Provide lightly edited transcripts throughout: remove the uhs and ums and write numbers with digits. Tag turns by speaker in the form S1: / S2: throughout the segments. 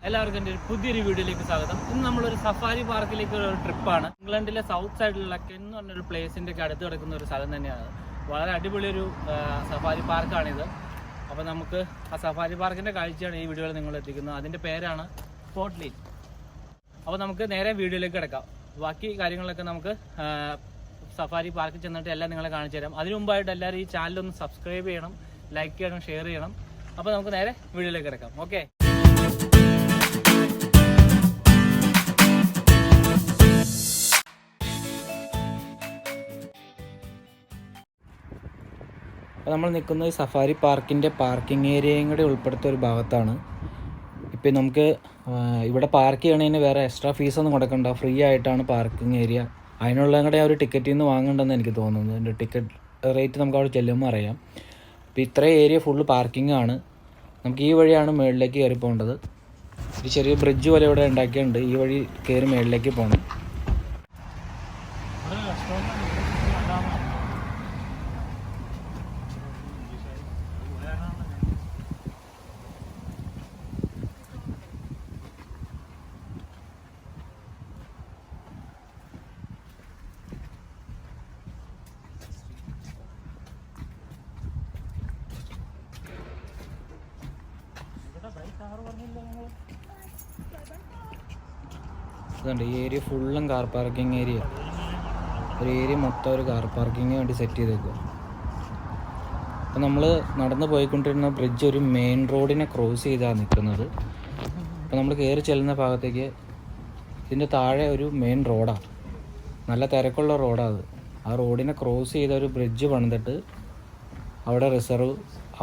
S1: എല്ലാവർക്കും എൻ്റെ ഒരു പുതിയൊരു വീഡിയോയിലേക്ക് സ്വാഗതം. ഇന്ന് നമ്മളൊരു സഫാരി പാർക്കിലേക്ക് ഒരു ട്രിപ്പാണ്. ഇംഗ്ലണ്ടിലെ സൗത്ത് സൈഡിലുള്ള കെൻ എന്ന് പറഞ്ഞൊരു പ്ലേസിൻ്റെ ഒക്കെ അടുത്ത് കിടക്കുന്ന ഒരു സ്ഥലം തന്നെയാണ്. വളരെ അടിപൊളിയൊരു സഫാരി പാർക്കാണിത്. അപ്പോൾ നമുക്ക് ആ സഫാരി പാർക്കിൻ്റെ കാഴ്ചയാണ് ഈ വീഡിയോയിൽ നിങ്ങൾ എത്തിക്കുന്നത്. അതിൻ്റെ പേരാണ് ഫോർട്ട് ലീൻ. അപ്പോൾ നമുക്ക് നേരെ വീഡിയോയിലേക്ക് കിടക്കാം. ബാക്കി കാര്യങ്ങളൊക്കെ നമുക്ക് സഫാരി പാർക്കിൽ ചെന്നിട്ട് എല്ലാം നിങ്ങളെ കാണിച്ചു തരാം. അതിനു മുമ്പായിട്ട് എല്ലാവരും ഈ ചാനലൊന്ന് സബ്സ്ക്രൈബ് ചെയ്യണം, ലൈക്ക് ചെയ്യണം, ഷെയർ ചെയ്യണം. അപ്പോൾ നമുക്ക് നേരെ വീഡിയോയിലേക്ക് കിടക്കാം. ഓക്കെ. അപ്പോൾ നമ്മൾ നിൽക്കുന്നത് സഫാരി പാർക്കിൻ്റെ പാർക്കിംഗ് ഏരിയയും കൂടി ഉൾപ്പെടുത്തിയ ഒരു ഭാഗത്താണ്. ഇപ്പം നമുക്ക് ഇവിടെ പാർക്ക് ചെയ്യണതിന് വേറെ എക്സ്ട്രാ ഫീസൊന്നും കൊടുക്കണ്ട, ഫ്രീ ആയിട്ടാണ് പാർക്കിംഗ് ഏരിയ. അതിനുള്ള കൂടെ ഒരു ടിക്കറ്റിൽ നിന്ന് വാങ്ങണ്ടെന്ന് എനിക്ക് തോന്നുന്നു. എൻ്റെ ടിക്കറ്റ് റേറ്റ് നമുക്ക് അവിടെ ചെല്ലുമ്പോൾ അറിയാം. അപ്പോൾ ഇത്രയും ഏരിയ ഫുള്ള് പാർക്കിംഗ് ആണ്. നമുക്ക് ഈ വഴിയാണ് മുകളിലേക്ക് കയറി പോകേണ്ടത്. ഒരു ചെറിയ ബ്രിഡ്ജ് പോലെ ഇവിടെ ഉണ്ടാക്കിയിട്ടുണ്ട്. ഈ വഴി കയറി മുകളിലേക്ക് പോകണം. ഇതുണ്ട്, ഈ ഏരിയ ഫുള്ളും കാർ പാർക്കിംഗ് ഏരിയ. ഒരു ഏരിയ മൊത്തം ഒരു കാർ പാർക്കിങ്ങിന് വേണ്ടി സെറ്റ് ചെയ്തേക്കുക. അപ്പോൾ നമ്മൾ നടന്നു പോയിക്കൊണ്ടിരുന്ന ബ്രിഡ്ജ് ഒരു മെയിൻ റോഡിനെ ക്രോസ് ചെയ്താണ് നിൽക്കുന്നത്. അപ്പോൾ നമ്മൾ കയറി ചെല്ലുന്ന ഭാഗത്തേക്ക് ഇതിൻ്റെ താഴെ ഒരു മെയിൻ റോഡാണ്, നല്ല തിരക്കുള്ള റോഡാണ്. ആ റോഡിനെ ക്രോസ് ചെയ്ത ഒരു ബ്രിഡ്ജ് പണിതിട്ട് അവിടെ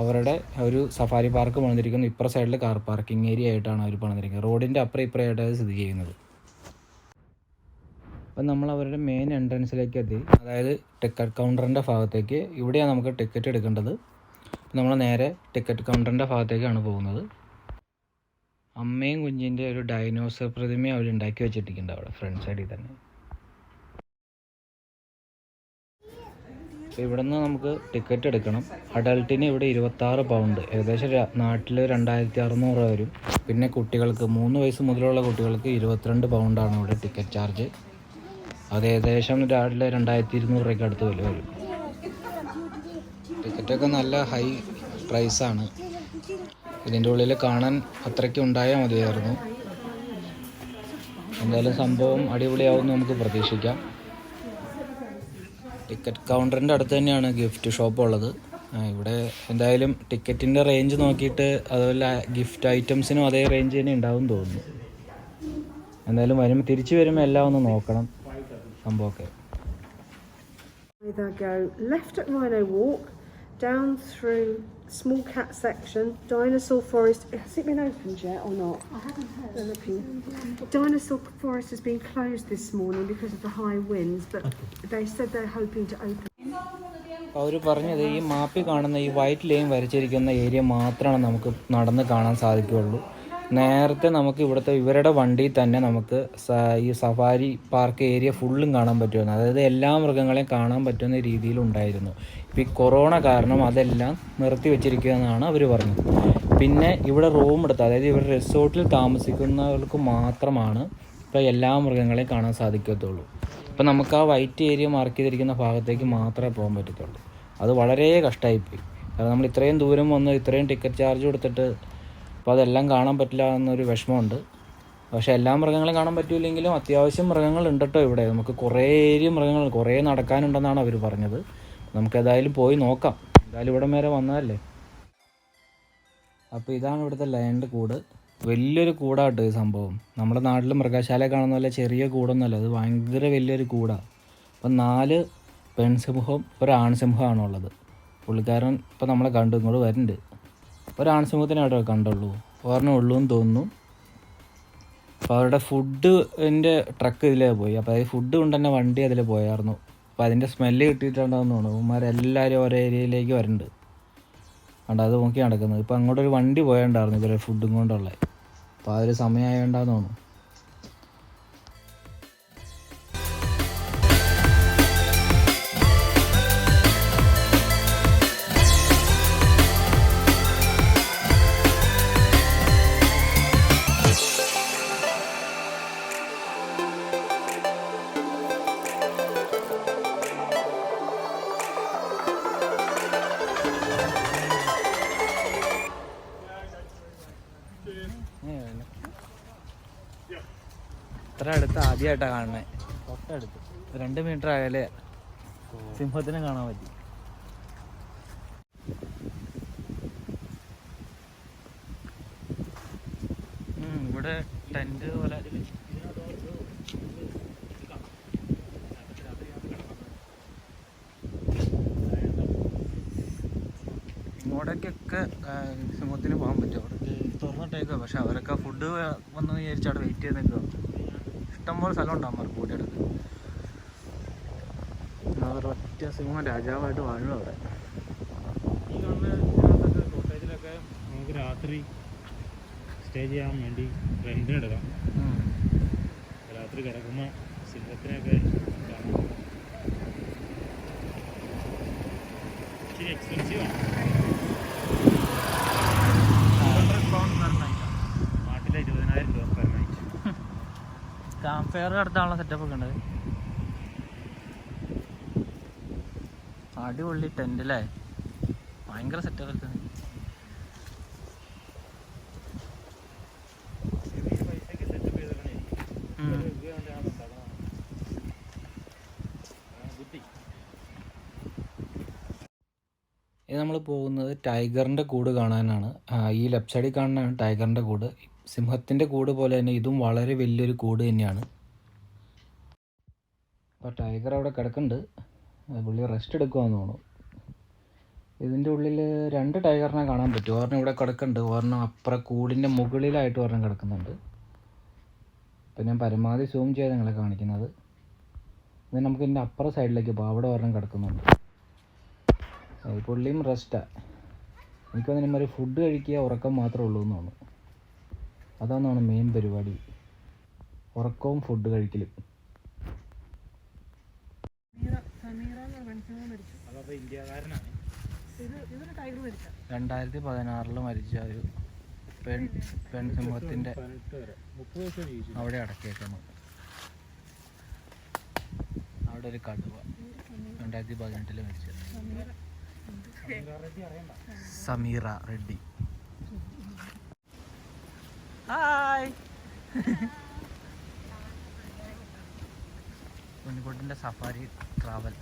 S1: അവരുടെ ഒരു സഫാരി പാർക്ക് പണിതിരിക്കുന്നു. ഇപ്പുറ സൈഡിൽ കാർ പാർക്കിംഗ് ഏരിയ ആയിട്ടാണ് അവർ പണിതിരിക്കുന്നത്. റോഡിൻ്റെ അപ്പുറം ഇപ്പുറമായിട്ടാണ് സ്ഥിതി ചെയ്യുന്നത്. അപ്പം നമ്മൾ അവരുടെ മെയിൻ എൻട്രൻസിലേക്ക് എത്തി, അതായത് ടിക്കറ്റ് കൗണ്ടറിൻ്റെ ഭാഗത്തേക്ക്. ഇവിടെയാണ് നമുക്ക് ടിക്കറ്റ് എടുക്കേണ്ടത്. നമ്മൾ നേരെ ടിക്കറ്റ് കൗണ്ടറിൻ്റെ ഭാഗത്തേക്കാണ് പോകുന്നത്. അമ്മയും കുഞ്ഞിൻ്റെ ഒരു ഡൈനോസർ പ്രതിമയും അവർ ഉണ്ടാക്കി വെച്ചിട്ടുണ്ട് അവിടെ ഫ്രണ്ട് സൈഡിൽ തന്നെ. അപ്പോൾ ഇവിടെ നിന്ന് നമുക്ക് ടിക്കറ്റ് എടുക്കണം. അഡൾട്ടിന് ഇവിടെ 26 പൗണ്ട്, ഏകദേശം നാട്ടിൽ 2600 വരും. പിന്നെ കുട്ടികൾക്ക് 3 വയസ്സ് മുതലുള്ള കുട്ടികൾക്ക് 22 പൗണ്ടാണ് ഇവിടെ ടിക്കറ്റ് ചാർജ്. അത് ഏകദേശം രാവിലെ 2200 രൂപയ്ക്ക് അടുത്ത് വില വരും. ടിക്കറ്റൊക്കെ നല്ല ഹൈ പ്രൈസാണ്. ഇതിൻ്റെ ഉള്ളിൽ കാണാൻ അത്രയ്ക്ക് ഉണ്ടായാൽ മതിയായിരുന്നു. എന്തായാലും സംഭവം അടിപൊളിയാവുമെന്ന് നമുക്ക് പ്രതീക്ഷിക്കാം. ടിക്കറ്റ് കൗണ്ടറിൻ്റെ അടുത്ത് തന്നെയാണ് ഗിഫ്റ്റ് ഷോപ്പ് ഉള്ളത്. ഇവിടെ എന്തായാലും ടിക്കറ്റിൻ്റെ റേഞ്ച് നോക്കിയിട്ട് അതുപോലെ ഗിഫ്റ്റ് ഐറ്റംസിനും അതേ റേഞ്ച് തന്നെ ഉണ്ടാവും തോന്നുന്നു. എന്തായാലും തിരിച്ചു വരുമ്പോൾ എല്ലാം ഒന്ന് നോക്കണം സംഭവമൊക്കെ.
S2: Go left at Rhino Walk, down through small cat section, dinosaur forest. Has it been opened yet or not? I haven't heard. They're looking. Dinosaur forest has been closed this morning because of the high winds, but they said they're hoping to open.
S1: അവർ പറഞ്ഞത് ഈ മാപ്പിൽ കാണുന്ന ഈ white line വരച്ചിരിക്കുന്ന area മാത്രമാണ് നമുക്ക് നടന്ന് കാണാൻ സാധിക്കുകയുള്ളൂ. നേരത്തെ നമുക്ക് ഇവരുടെ വണ്ടിയിൽ തന്നെ നമുക്ക് ഈ സഫാരി പാർക്ക് ഏരിയ ഫുള്ളും കാണാൻ പറ്റുമെന്ന്, അതായത് എല്ലാ മൃഗങ്ങളെയും കാണാൻ പറ്റുന്ന രീതിയിലുണ്ടായിരുന്നു. ഇപ്പോൾ ഈ കൊറോണ കാരണം അതെല്ലാം നിർത്തി വെച്ചിരിക്കുകയെന്നാണ് അവർ പറഞ്ഞത്. പിന്നെ ഇവിടെ റൂം എടുത്ത്, അതായത് ഇവിടെ റിസോർട്ടിൽ താമസിക്കുന്നവർക്ക് മാത്രമാണ് ഇപ്പോൾ എല്ലാ മൃഗങ്ങളെയും കാണാൻ സാധിക്കത്തുള്ളൂ. ഇപ്പോൾ നമുക്ക് ആ വൈറ്റ് ഏരിയ മാർക്ക് ചെയ്തിരിക്കുന്ന ഭാഗത്തേക്ക് മാത്രമേ പോകാൻ പറ്റത്തുള്ളൂ. അത് വളരെ കഷ്ടമായിപ്പോയി. കാരണം നമ്മൾ ഇത്രയും ദൂരം വന്ന് ഇത്രയും ടിക്കറ്റ് ചാർജ് കൊടുത്തിട്ട് അപ്പോൾ അതെല്ലാം കാണാൻ പറ്റില്ല എന്നൊരു വിഷമമുണ്ട്. പക്ഷേ എല്ലാ മൃഗങ്ങളെയും കാണാൻ പറ്റില്ലെങ്കിലും അത്യാവശ്യം മൃഗങ്ങളുണ്ട് കേട്ടോ ഇവിടെ. നമുക്ക് കുറേ മൃഗങ്ങൾ കുറേ നടക്കാനുണ്ടെന്നാണ് അവർ പറഞ്ഞത്. നമുക്ക് ഏതായാലും പോയി നോക്കാം. എന്തായാലും ഇവിടെ വരെ വന്നതല്ലേ. അപ്പോൾ ഇതാണ് ഇവിടുത്തെ ലയണിൻ്റെ കൂട്. വലിയൊരു കൂടാട്ടോ ഈ സംഭവം. നമ്മുടെ നാട്ടിൽ മൃഗശാല കാണുന്ന പോലെ ചെറിയ കൂടൊന്നുമല്ല, അത് ഭയങ്കര വലിയൊരു കൂടാണ്. അപ്പം 4 പെൺസിംഹവും ഒരു ആൺസിംഹമാണുള്ളത്. പുള്ളിക്കാരൻ ഇപ്പോൾ നമ്മളെ കണ്ടു ഇങ്ങോട്ട് വരുന്നുണ്ട്. ഒരാൺസിംഹത്തിനെ അവിടെ കണ്ടുള്ളൂ, ഒരെണ്ണം ഉള്ളൂ എന്ന് തോന്നുന്നു. അപ്പോൾ അവരുടെ ഫുഡിൻ്റെ ട്രക്ക് ഇതിലേ പോയി. അപ്പോൾ ഈ ഫുഡ് കൊണ്ട് തന്നെ വണ്ടി അതിൽ പോയായിരുന്നു. അപ്പോൾ അതിൻ്റെ സ്മെല്ല് കിട്ടിയിട്ടുണ്ടാകുന്ന തോന്നുന്നു. ഇവന്മാരെല്ലാവരും ഓരോ ഏരിയയിലേക്ക് വരുന്നുണ്ട്. അതുകൊണ്ട് അത് നോക്കി നടക്കുന്നത്. ഇപ്പോൾ അങ്ങോട്ടൊരു വണ്ടി പോയണ്ടായിരുന്നു ഇവരെ ഫുഡും കൊണ്ടുള്ള. അപ്പോൾ അതൊരു സമയമായതുകൊണ്ടാന്ന് തോന്നുന്നു. അങ്ങനെയാണ്. ഇത്ര അടുത്ത് ആദ്യമായിട്ടാണ് കാണുന്നത്. തൊട്ടടുത്ത് 2 മീറ്റർ ആയാലേ സിംഹത്തിനെ കാണാൻ പറ്റി. ഇവിടെ ടെന്റ് പോലെ ഇങ്ങോട്ടേക്കൊക്കെ സിംഹത്തിന് പോകാൻ പറ്റും. അവിടെ തുറന്നിട്ടേക്കുക. പക്ഷെ അവരൊക്കെ ഫുഡ് വന്ന് വിചാരിച്ച് അവിടെ വെയിറ്റ് ചെയ്ത് നിൽക്കുക. ഇഷ്ടംപോലെ സ്ഥലം ഉണ്ടാകും അവർക്ക് കൂട്ടിയെടുത്ത്. അവരൊറ്റ സിംഹം രാജാവായിട്ട് വാഴും അവിടെ.
S3: ഈ കാണുന്ന കോട്ടേജിലൊക്കെ നമുക്ക് രാത്രി സ്റ്റേ ചെയ്യാൻ വേണ്ടി റെൻറ്റിന് എടുക്കാം. രാത്രി കിടക്കുമ്പോൾ സിംഹത്തിനെയൊക്കെ കാണാം. ഇച്ചിരി എക്സ്പെൻസീവാണ്. നാട്ടിലെ 20,000 രൂപ പെർ നൈറ്റ്.
S1: ക്യാമ്പ് ഫയർ നടത്താനുള്ള സെറ്റപ്പ് ഒക്കെ ഉണ്ട്. അടിപൊളി ടെന്റ് അല്ലേ, ഭയങ്കര സെറ്റപ്പ്.
S3: ചെറിയ പൈസയ്ക്ക് സെറ്റപ്പ് ചെയ്തേക്കണേ. ബുദ്ധി.
S1: ഇത് നമ്മൾ പോകുന്നത് ടൈഗറിൻ്റെ കൂട് കാണാനാണ്. ഈ ലെഫ്റ്റ് സൈഡിൽ കാണുന്നതാണ് ടൈഗറിൻ്റെ കൂട്. സിംഹത്തിൻ്റെ കൂട് പോലെ തന്നെ ഇതും വളരെ വലിയൊരു കൂട് തന്നെയാണ്. അപ്പോൾ ടൈഗർ അവിടെ കിടക്കുന്നുണ്ട്. പുള്ളി റെസ്റ്റ് എടുക്കുവാന്ന് തോന്നുന്നു. ഇതിൻ്റെ ഉള്ളിൽ 2 ടൈഗറിനെ കാണാൻ പറ്റും. ഒരെണ്ണം ഇവിടെ കിടക്കുന്നുണ്ട്, ഒരെണ്ണം അപ്പുറം കൂടിൻ്റെ മുകളിലായിട്ട് ഒരെണ്ണം കിടക്കുന്നുണ്ട്. ഇപ്പം ഞാൻ പരമാവധി സൂം ചെയ്ത് നിങ്ങളെ കാണിക്കുന്നത്. ഇത് നമുക്ക് ഇതിൻ്റെ അപ്പുറം സൈഡിലേക്ക് പോകാം. അവിടെ ഒരെണ്ണം കിടക്കുന്നുണ്ട്. പുള്ളിയും റെസ്റ്റാണ്. എനിക്ക് തോന്നുന്നു ഫുഡ് കഴിക്കുക, ഉറക്കം മാത്രമേ ഉള്ളൂ എന്ന് തോന്നുന്നു. അതാണ് മെയിൻ പരിപാടി, ഉറക്കവും ഫുഡ് കഴിക്കലും.
S3: അതപ്പോൾ ഇന്ത്യക്കാരനാണ്.
S1: 2016 മരിച്ച ഒരു പെൺ സിംഹത്തിൻ്റെ
S3: 30 വയസ്സ് ജീവിച്ചു.
S1: അവിടെ അടക്കിയേക്കുന്നു. അവിടെ ഒരു കടുവ 2018 മരിച്ചത്. സമീറ റെഡ്ഡി. ഹായ്. ഉണ്ണിക്കുട്ടിൻ്റെ സഫാരി ട്രാവൽ.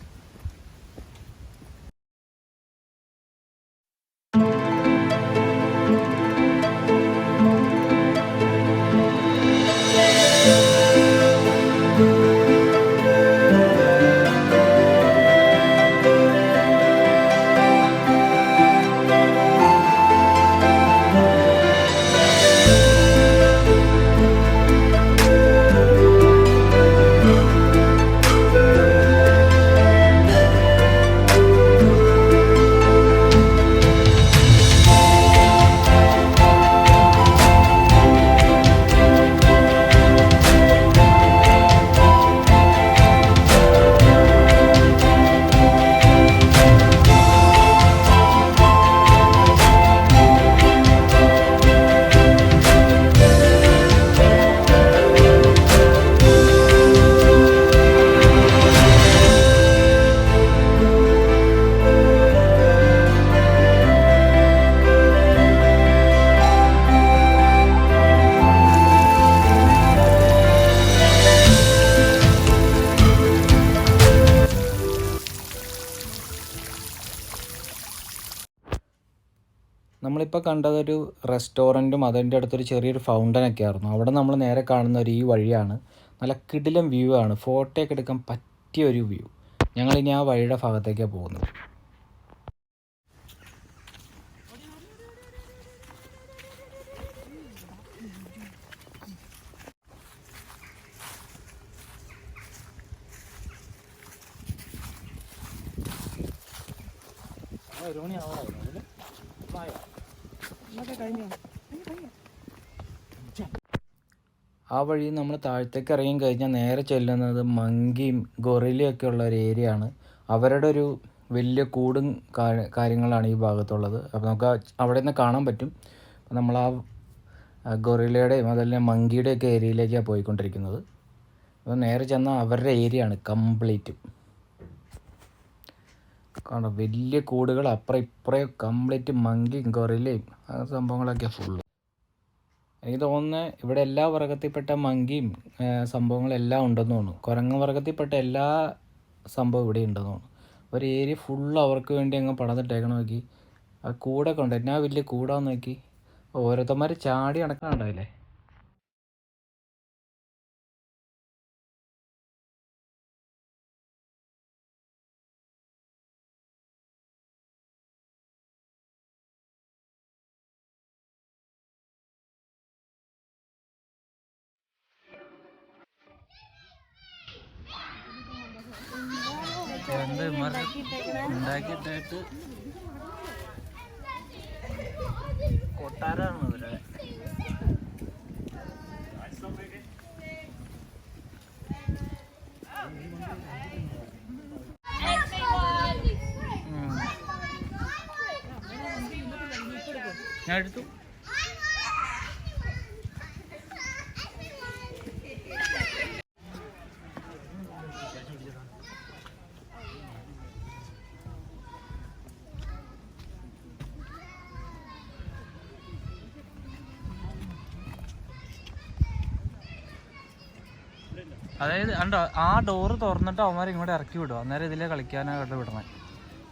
S1: നമ്മളിപ്പോൾ കണ്ടതൊരു റെസ്റ്റോറൻറ്റും അതിൻ്റെ അടുത്തൊരു ചെറിയൊരു ഫൗണ്ടനൊക്കെ ആയിരുന്നു. അവിടെ നമ്മൾ നേരെ കാണുന്ന ഈ വഴിയാണ്. നല്ല കിടിലം വ്യൂ ആണ്, ഫോട്ടോയൊക്കെ എടുക്കാൻ പറ്റിയ ഒരു വ്യൂ. ഞങ്ങളിനി ആ വഴിയുടെ ഭാഗത്തേക്കാണ് പോകുന്നത്. ആ വഴി നമ്മൾ താഴത്തേക്ക് ഇറങ്ങി കഴിഞ്ഞാൽ നേരെ ചെല്ലുന്നത് മങ്കിയും ഗൊറിലയൊക്കെ ഉള്ള ഒരു ഏരിയ ആണ്. അവരുടെ ഒരു വലിയ കൂടും കാര്യങ്ങളാണ് ഈ ഭാഗത്തുള്ളത്. അപ്പോൾ നമുക്ക് അവിടെ നിന്ന് കാണാൻ പറ്റും. നമ്മൾ ആ ഗൊറിലയുടെയും അതുപോലെ മങ്കിയുടെയൊക്കെ ഏരിയയിലേക്കാണ് പോയിക്കൊണ്ടിരിക്കുന്നത്. അപ്പോൾ നേരെ ചെന്നാൽ അവരുടെ ഏരിയ ആണ് കംപ്ലീറ്റ്. കാരണം വലിയ കൂടുകൾ അപ്പുറം ഇപ്പുറം കംപ്ലീറ്റ് മങ്കിയും ഗൊറിലയും ആ സംഭവങ്ങളൊക്കെ ഫുള്ള്. എനിക്ക് തോന്നുന്നത് ഇവിടെ എല്ലാ വർഗത്തിൽപ്പെട്ട മങ്കിയും സംഭവങ്ങളെല്ലാം ഉണ്ടെന്ന് തോന്നുന്നു. കുരങ്ങ് വർഗത്തിൽപ്പെട്ട എല്ലാ സംഭവം ഇവിടെ ഉണ്ടെന്ന് തോന്നുന്നു. ഒരു ഏരിയ ഫുള്ള് അവർക്ക് വേണ്ടി അങ്ങ് പടന്നിട്ടേക്കണം. നോക്കി ആ കൂടൊക്കെ ഉണ്ട്, എന്നാ വലിയ കൂടാന്ന് നോക്കി. ഓരോരുത്തന്മാർ ചാടി നടക്കാനുണ്ടാവില്ലേ. എന്ത് ഉണ്ടാക്കിയിട്ടായിട്ട് കൊട്ടാരാണ് അവരുടെ. ഞാൻ എടുത്തു. അതായത് കണ്ടോ, ആ ഡോറ് തുറന്നിട്ട് അവന്മാർ ഇങ്ങോട്ട് ഇറക്കി വിടും. അന്നേരം ഇതിലേ കളിക്കാനായിട്ട് വിടണേ.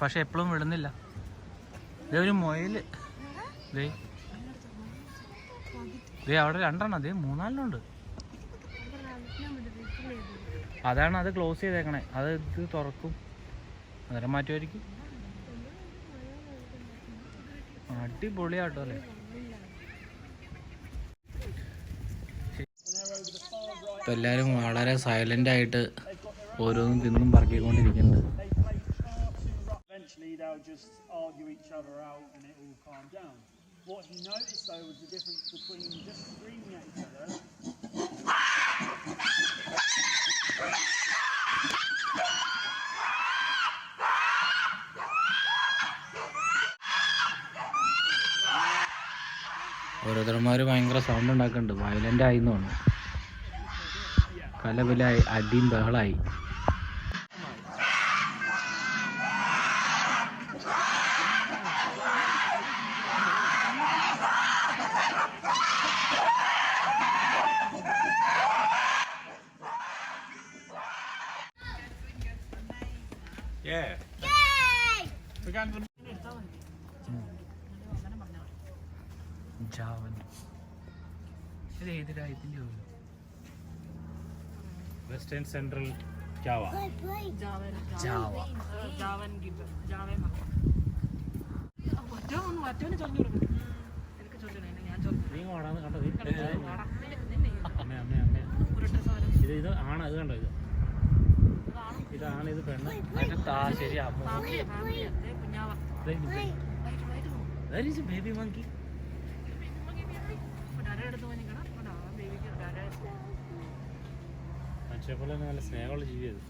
S1: പക്ഷെ എപ്പോഴും വിടുന്നില്ല. ഇതേ ഒരു മൊയില് ദേ അവിടെ 2 അതേ 3-4 അതാണ് അത് ക്ലോസ് ചെയ്തേക്കണേ. അത് ഇത് തുറക്കും, അന്നേരം മാറ്റുമായിരിക്കും. അടിപൊളിയാട്ടോ അല്ലേ. ഇപ്പം എല്ലാവരും വളരെ സൈലൻ്റ് ആയിട്ട് ഓരോന്നും തിന്നും പറക്കിക്കൊണ്ടിരിക്കുന്നുണ്ട്.
S4: Eventually they'll just argue each other out and it will calm down. What he noticed though was the difference between just screaming at each other
S1: ഓരോരുത്തന്മാർ ഭയങ്കര സൗണ്ട് ഉണ്ടാക്കുന്നുണ്ട്. വയലൻ്റ് ആയി എന്ന് തോന്നുന്നു. പല പല അടിയും ബഹളായി. ജാവൻ ഇത് ഏത് രാജ്യത്തിൻ്റെ
S3: വെസ്റ്റേൺ സെൻട്രൽ ജാവ.
S1: ജാവ.
S3: നീ ഓടാന്ന് കണ്ടത് ഇത് ആണ്. ഇത് കണ്ടോ, ഇതാണ് ഇത് പെണ്ണ്.
S1: ശരിയാ, ബേബി മങ്കി.
S3: മനുഷ്യ പോലെ തന്നെ നല്ല സ്നേഹമുള്ള ജീവിയത്.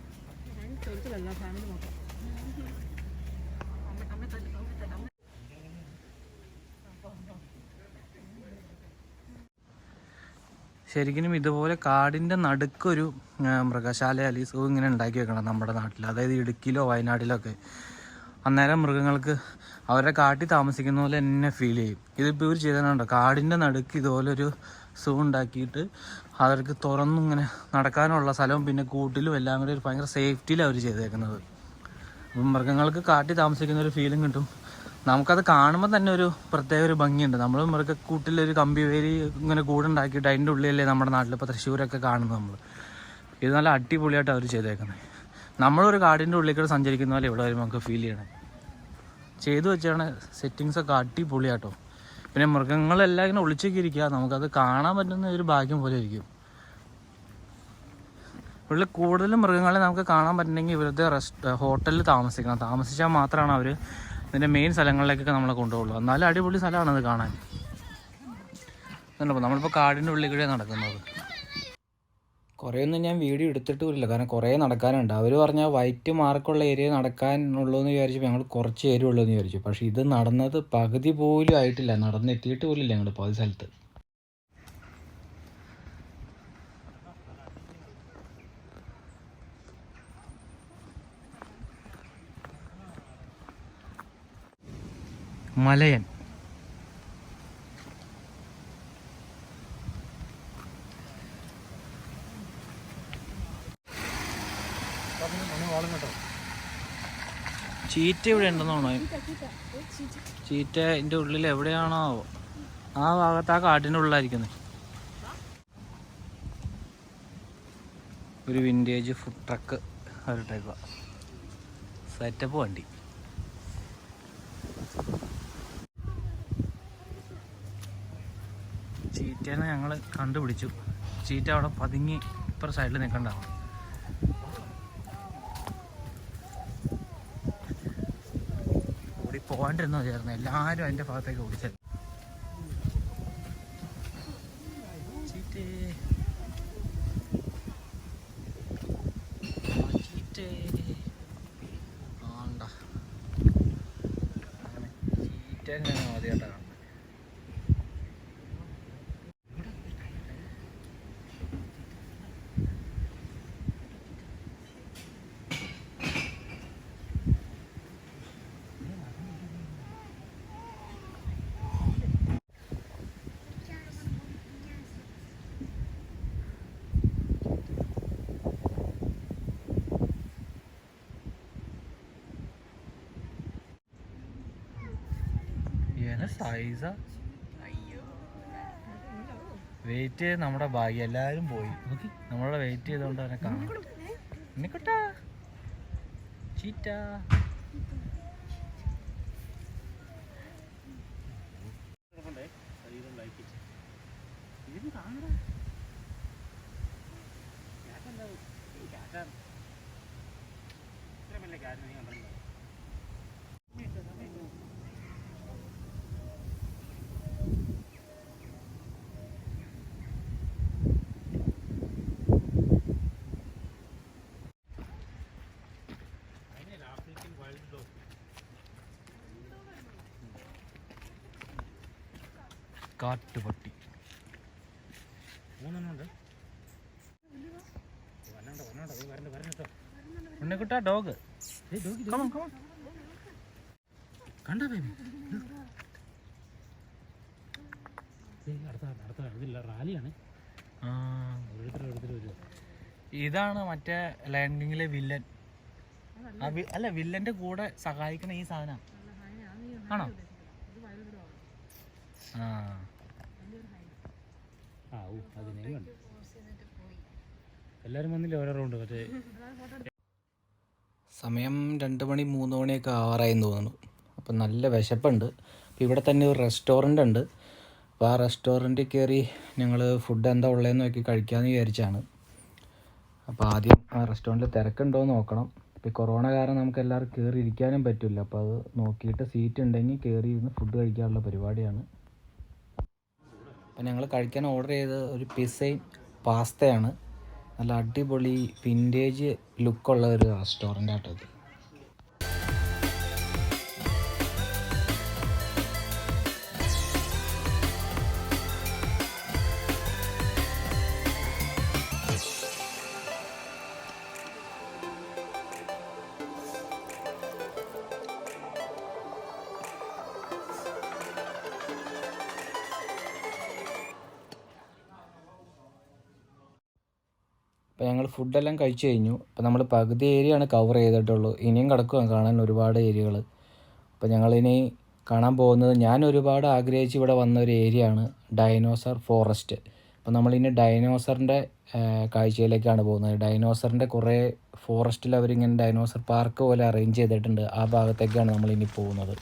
S1: ശരിക്കും ഇതുപോലെ കാടിൻ്റെ നടുക്കൊരു മൃഗശാല അല്ലെങ്കിൽ സൂ ഇങ്ങനെ ഉണ്ടാക്കി വെക്കണം നമ്മുടെ നാട്ടിൽ. അതായത് ഇടുക്കിയിലോ വയനാട്ടിലോ ഒക്കെ. അന്നേരം മൃഗങ്ങൾക്ക് അവരുടെ കാട്ടിൽ താമസിക്കുന്ന പോലെ തന്നെ ഫീൽ ചെയ്യും. ഇതിപ്പോൾ ഇവർ ചെയ്തതുണ്ടോ, കാടിൻ്റെ നടുക്ക് ഇതുപോലെ ഒരു സൂ ഉണ്ടാക്കിയിട്ട് അവർക്ക് തുറന്നിങ്ങനെ നടക്കാനുള്ള സ്ഥലവും പിന്നെ കൂട്ടിലും എല്ലാം കൂടി ഒരു ഭയങ്കര സേഫ്റ്റിയിലാണ് അവർ ചെയ്തേക്കുന്നത്. അപ്പം മൃഗങ്ങൾക്ക് കാട്ടിൽ താമസിക്കുന്ന ഒരു ഫീലും കിട്ടും. നമുക്കത് കാണുമ്പോൾ തന്നെ ഒരു പ്രത്യേക ഒരു ഭംഗിയുണ്ട്. നമ്മൾ മൃഗക്കൂട്ടിലൊരു കമ്പി വേരി ഇങ്ങനെ കൂടുണ്ടാക്കിയിട്ട് അതിൻ്റെ ഉള്ളിലല്ലേ നമ്മുടെ നാട്ടിൽ ഇപ്പോൾ തൃശ്ശൂരൊക്കെ കാണുന്നത് നമ്മൾ. ഇത് നല്ല അടിപൊളിയായിട്ട് അവർ ചെയ്തേക്കുന്നത്. നമ്മളൊരു കാടിൻ്റെ ഉള്ളിൽ കൂടെ സഞ്ചരിക്കുന്ന പോലെ ഇവിടെ വരുമ്പോൾ നമുക്ക് ഫീൽ ചെയ്യണം. ചെയ്തു വെച്ചാണ് സെറ്റിങ്സൊക്കെ അടിപൊളിയാട്ടോ. പിന്നെ മൃഗങ്ങളെല്ലാം ഇങ്ങനെ ഒളിച്ചൊക്കെ ഇരിക്കുക, നമുക്കത് കാണാൻ പറ്റുന്ന ഒരു ഭാഗ്യം പോലെ ഇരിക്കും. ഇവിടെ കൂടുതലും മൃഗങ്ങളെ നമുക്ക് കാണാൻ പറ്റുന്നെങ്കിൽ ഇവരുടെ ഹോട്ടലിൽ താമസിച്ചാൽ മാത്രമാണ് അവർ ഇതിൻ്റെ മെയിൻ സ്ഥലങ്ങളിലേക്കൊക്കെ നമ്മളെ കൊണ്ടുപോകുള്ളൂ. എന്നാലും അടിപൊളി സ്ഥലമാണ് അത് കാണാൻ. എന്നുണ്ടപ്പോൾ നമ്മളിപ്പോൾ കാടിൻ്റെ ഉള്ളിൽ കൂടെ നടക്കുന്നത്. കുറേയൊന്നും ഞാൻ വീഡിയോ എടുത്തിട്ടുമില്ല, കാരണം കുറേ നടക്കാനുണ്ട്. അവർ പറഞ്ഞാൽ വൈറ്റ് മാർക്കുള്ള ഏരിയ നടക്കാനുള്ളൂ എന്ന് വിചാരിച്ചപ്പോൾ ഞങ്ങൾ കുറച്ച് ഏരിയ ഉള്ളൂ എന്ന് വിചാരിച്ചു. പക്ഷേ ഇത് നടന്നത് പകുതി പോലും ആയിട്ടില്ല, നടന്നെത്തിയിട്ട് പോലും ഇല്ല ഞങ്ങൾ പകുതി സ്ഥലത്ത്. മലയൻ ചീറ്റ ഇവിടെ ഉണ്ടെന്നാണോ? ചീറ്റ ഇതിൻ്റെ ഉള്ളിൽ എവിടെയാണോ ആ ഭാഗത്ത്, ആ കാട്ടിൻ്റെ ഉള്ളിലായിരിക്കുന്നത്. ഒരു വിൻറ്റേജ് ഫുഡ് ട്രക്ക് വരട്ടേക്കുക, സെറ്റപ്പ് വണ്ടി. ചീറ്റേനെ ഞങ്ങൾ കണ്ടുപിടിച്ചു. ചീറ്റ അവിടെ പതുങ്ങി ഇപ്പുറ സൈഡിൽ നിൽക്കണ്ടാവും. ഓടി പോകാണ്ടിരുന്നോ ചേർന്ന്, എല്ലാവരും അതിൻ്റെ ഭാഗത്തേക്ക് ഓടിച്ചത്. ചീറ്റേ ചീറ്റേ ആണ്ട ചീറ്റേനെ ഞാൻ ആദ്യമായിട്ടാണ് കാണുന്നത്. സൈസ വെയിറ്റ് ചെയ്ത് നമ്മുടെ ഭാഗ്യം, എല്ലാവരും പോയി നോക്കി. നമ്മളെ വെയിറ്റ് ചെയ്തോണ്ട് തന്നെ കാണാം. നിക്കട്ടാ ചീറ്റ. കാട്ടുപട്ടി ഉണ്ണിക്കുട്ടാ ഡോഗ് കണ്ട ബേബി.
S3: അടുത്ത ഇതില്ല, റാലിയാണ്.
S1: ഇതാണ് മറ്റേ ലയൺ കിങ്ങിലെ വില്ലൻ. അല്ല, വില്ലന്റെ കൂടെ സഹായിക്കണ ഈ സാധനം ആണോ?
S3: അതിനെ കണ്ടു. എല്ലാവരും വന്നില്ല ഓരോ റൗണ്ട്. മറ്റേ
S1: സമയം 2 മണി 3 മണിയൊക്കെ ആവാറായെന്ന് തോന്നുന്നു. അപ്പം നല്ല വിശപ്പുണ്ട്. അപ്പോൾ ഇവിടെ തന്നെ ഒരു റെസ്റ്റോറൻ്റ് ഉണ്ട്. അപ്പോൾ ആ റെസ്റ്റോറൻറ്റിൽ കയറി ഞങ്ങൾ ഫുഡ് എന്താ ഉള്ളതെന്ന് നോക്കി കഴിക്കാമെന്ന് വിചാരിച്ചാണ്. അപ്പോൾ ആദ്യം ആ റെസ്റ്റോറൻറ്റിൽ തിരക്കുണ്ടോ എന്ന് നോക്കണം. ഇപ്പോൾ കൊറോണ കാരണം നമുക്ക് എല്ലാവർക്കും കയറി ഇരിക്കാനും പറ്റില്ല. അപ്പോൾ അത് നോക്കിയിട്ട് സീറ്റ് ഉണ്ടെങ്കിൽ കയറി ഇരുന്ന് ഫുഡ് കഴിക്കാനുള്ള പരിപാടിയാണ്. അപ്പോൾ ഞങ്ങൾ കഴിക്കാൻ ഓർഡർ ചെയ്ത് ഒരു പിസ്സയും പാസ്തയാണ്. നല്ല അടിപൊളി വിൻറ്റേജ് ലുക്കുള്ള ഒരു റെസ്റ്റോറൻ്റ് ആട്ടോ ഇത്. അപ്പോൾ ഞങ്ങൾ ഫുഡെല്ലാം കഴിച്ചു കഴിഞ്ഞു. അപ്പോൾ നമ്മൾ പകുതി ഏരിയയാണ് കവർ ചെയ്തിട്ടുള്ളൂ. ഇനിയും കിടക്കുക കാണാൻ ഒരുപാട് ഏരിയകൾ. അപ്പോൾ ഞങ്ങളിനി കാണാൻ പോകുന്നത്, ഞാൻ ഒരുപാട് ആഗ്രഹിച്ച് ഇവിടെ വന്ന ഒരു ഏരിയയാണ് ഡൈനോസർ ഫോറസ്റ്റ്. അപ്പോൾ നമ്മളിനി ഡൈനോസറിൻ്റെ കാഴ്ചയിലേക്കാണ് പോകുന്നത്. ഡൈനോസറിൻ്റെ കുറേ ഫോറസ്റ്റിൽ അവരിങ്ങനെ ഡൈനോസർ പാർക്ക് പോലെ അറേഞ്ച് ചെയ്തിട്ടുണ്ട്. ആ ഭാഗത്തേക്കാണ് നമ്മളിനി പോകുന്നത്.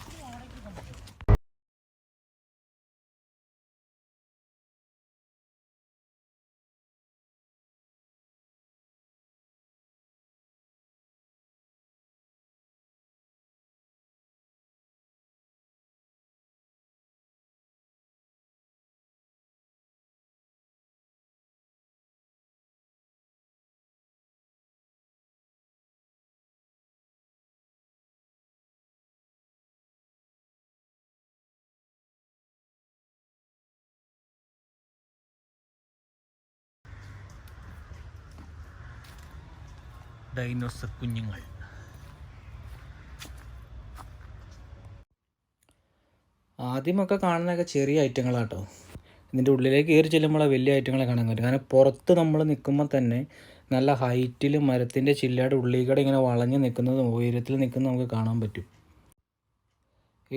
S1: ഡൈനോസർ കുഞ്ഞുങ്ങൾ. ആദ്യമൊക്കെ കാണുന്നതൊക്കെ ചെറിയ ഐറ്റങ്ങളാട്ടോ. ഇതിൻ്റെ ഉള്ളിലേക്ക് കയറി ചെല്ലുമ്പോൾ വലിയ ഐറ്റങ്ങളെ കാണാൻ പറ്റും. കാരണം പുറത്ത് നമ്മൾ നിൽക്കുമ്പോൾ തന്നെ നല്ല ഹൈറ്റിൽ മരത്തിൻ്റെ ചില്ലയുടെ ഉള്ളിൽ കൂടെ ഇങ്ങനെ വളഞ്ഞ് നിൽക്കുന്നതും ഉയരത്തിൽ നിൽക്കുന്നതും നമുക്ക് കാണാൻ പറ്റും.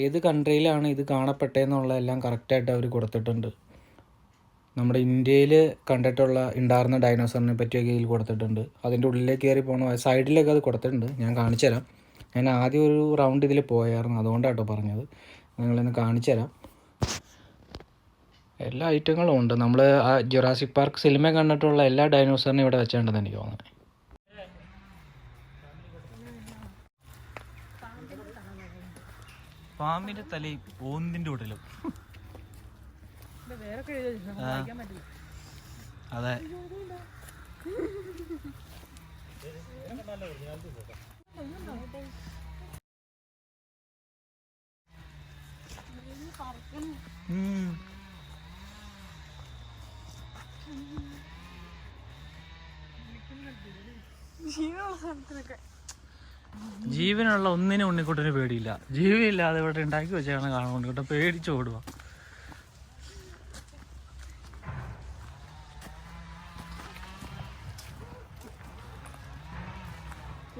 S1: ഏത് കൺട്രിയിലാണ് ഇത് കാണപ്പെട്ടതെന്നുള്ള എല്ലാം കറക്റ്റായിട്ട് അവർ കൊടുത്തിട്ടുണ്ട്. നമ്മുടെ ഇന്ത്യയിൽ കണ്ടിട്ടുള്ള ഉണ്ടായിരുന്ന ഡൈനോസറിനെ പറ്റിയൊക്കെ ഇതിൽ കൊടുത്തിട്ടുണ്ട്. അതിൻ്റെ ഉള്ളിലേക്ക് കയറി പോകണ സൈഡിലൊക്കെ അത് കൊടുത്തിട്ടുണ്ട്. ഞാൻ കാണിച്ചു തരാം. ഞാൻ ആദ്യം ഒരു റൗണ്ട് ഇതിൽ പോയായിരുന്നു, അതുകൊണ്ടാട്ടോ പറഞ്ഞത്. നിങ്ങളിന്ന് കാണിച്ചു തരാം. എല്ലാ ഐറ്റങ്ങളും ഉണ്ട്. നമ്മൾ ആ ജുറാസിക് പാർക്ക് സിനിമ കണ്ടിട്ടുള്ള എല്ലാ ഡൈനോസറിനും ഇവിടെ വെച്ചിട്ടുണ്ടെന്ന് എനിക്ക് തോന്നുന്നത്. പാമ്പിൻ്റെ തലയും ഓന്തിൻ്റെ ഉടലും. അതെ, ജീവനുള്ള ഒന്നിനും ഉണ്ണിക്കുട്ടന് പേടിയില്ല. ജീവനില്ലാതെ ഇവിടെ ഉണ്ടാക്കി വെച്ചാണ് കാണാൻ ഉണ്ണിക്കുട്ടൻ പേടിച്ചോടുക.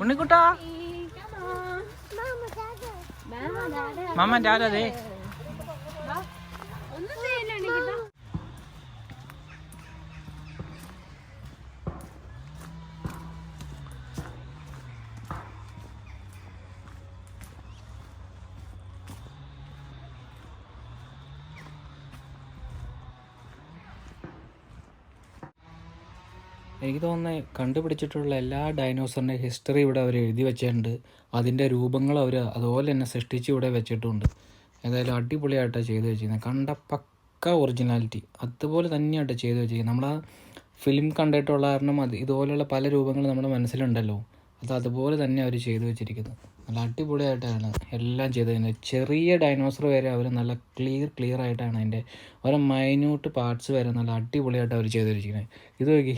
S1: ഉണ്ണിക്കുട്ടാ, മാമ ഡാഡേ. എനിക്ക് തോന്നുന്നത് കണ്ടുപിടിച്ചിട്ടുള്ള എല്ലാ ഡൈനോസറിൻ്റെ ഹിസ്റ്ററി ഇവിടെ അവർ എഴുതി വെച്ചിട്ടുണ്ട്. അതിൻ്റെ രൂപങ്ങൾ അവർ അതുപോലെ തന്നെ സൃഷ്ടിച്ച് ഇവിടെ വെച്ചിട്ടുണ്ട്. ഏതായാലും അടിപൊളിയായിട്ടാണ് ചെയ്ത് വെച്ചിരിക്കുന്നത്. കണ്ട പക്ക ഒറിജിനാലിറ്റി അതുപോലെ തന്നെയായിട്ട് ചെയ്ത് വെച്ചിരിക്കുന്നത്. നമ്മൾ ആ ഫിലിം കണ്ടിട്ടുള്ള കാരണം ഇതുപോലെയുള്ള പല രൂപങ്ങൾ നമ്മുടെ മനസ്സിലുണ്ടല്ലോ, അതുപോലെ തന്നെ അവർ ചെയ്ത് വെച്ചിരിക്കുന്നത്. നല്ല അടിപൊളിയായിട്ടാണ് എല്ലാം ചെയ്തത്. ചെറിയ ഡൈനോസർ വരെ അവർ നല്ല ക്ലിയർ ആയിട്ടാണ് അതിൻ്റെ ഓരോ മൈന്യൂട്ട് പാർട്സ് വരെ നല്ല അടിപൊളിയായിട്ട് അവർ ചെയ്ത് വെച്ചിരിക്കുന്നത്. ഇത് നോക്കി,